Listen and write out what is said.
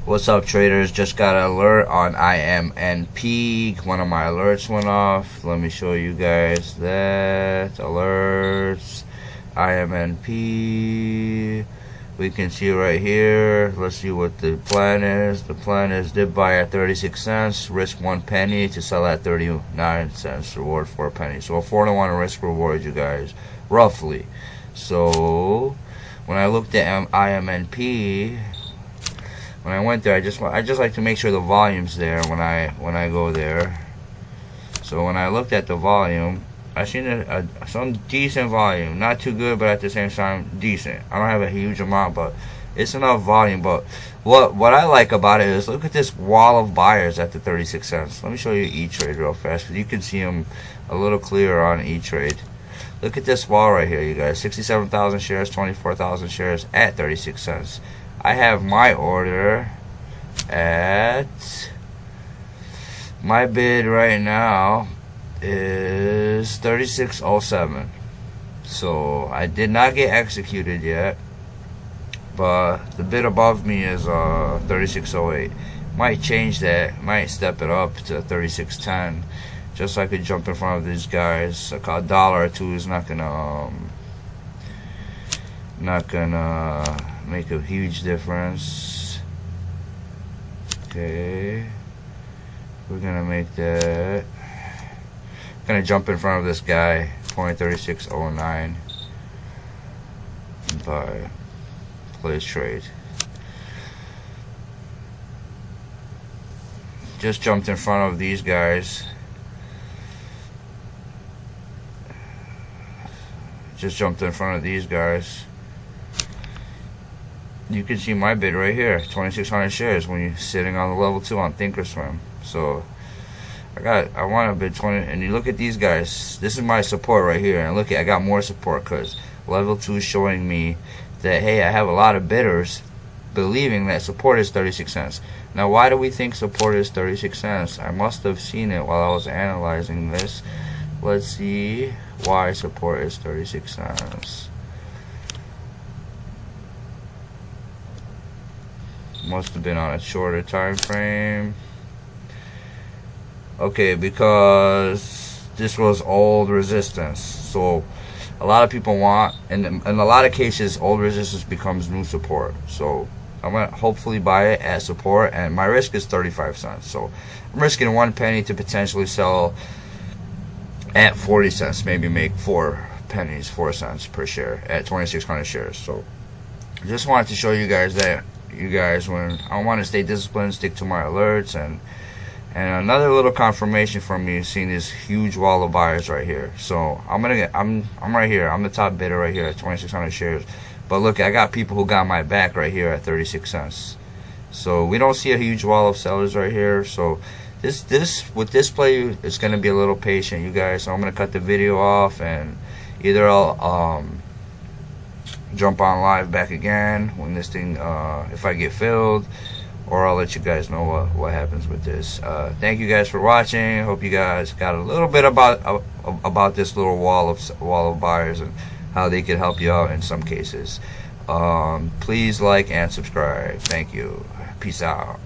What's up, traders? Just got an alert on IMNP. One of my alerts went off. Let me show you guys that. Alerts. IMNP. We can see right here. Let's see what the plan is. The plan is did buy at 36 cents, risk 1 penny to sell at 39 cents, reward 4 pennies. So a 4-to-1 risk reward, you guys, roughly. So when I looked at IMNP, when I went there, I just like to make sure the volume's there when I go there. So when I looked at the volume, I seen some decent volume, not too good, but at the same time decent. I don't have a huge amount, but it's enough volume. But what I like about it is look at this wall of buyers at the 36 cents. Let me show you E-Trade real fast, because you can see them a little clearer on E-Trade. Look at this wall right here, you guys. 67,000 shares, 24,000 shares at 36 cents. I have my order at, my bid right now is 36.07. So I did not get executed yet, but the bid above me is 36.08. Might change that, might step it up to 36.10, just so I could jump in front of these guys. Like a dollar or two is not gonna make a huge difference. Okay, we're gonna make that. Gonna jump in front of this guy, 0.3609, buy, place trade. Just jumped in front of these guys. You can see my bid right here, 2,600 shares when you're sitting on the level 2 on Thinkorswim. So I want to bid 20, and you look at these guys. This is my support right here, and look, I got more support because level 2 is showing me that, hey, I have a lot of bidders believing that support is 36 cents. Now, why do we think support is 36 cents? I must have seen it while I was analyzing this. Let's see why support is 36 cents. Must have been on a shorter time frame. Okay, because this was old resistance. So a lot of people want, and in a lot of cases, old resistance becomes new support. So I'm gonna hopefully buy it at support, and my risk is 35 cents. So I'm risking 1 penny to potentially sell at 40 cents, maybe make 4 pennies, 4 cents per share at 2,600 shares. So I just wanted to show you guys that, you guys, when I want to stay disciplined, stick to my alerts. And another little confirmation for me is seeing this huge wall of buyers right here. So I'm right here. I'm the top bidder right here at 2,600 shares. But look, I got people who got my back right here at 36 cents. So we don't see a huge wall of sellers right here. So with this play, it's gonna be a little patient, you guys. So I'm gonna cut the video off, and either I'll jump on live back again when this thing, if I get filled, or I'll let you guys know what happens with this. Thank you guys for watching. Hope you guys got a little bit about this little wall of buyers and how they could help you out in some cases. Please like and subscribe. Thank you. Peace out.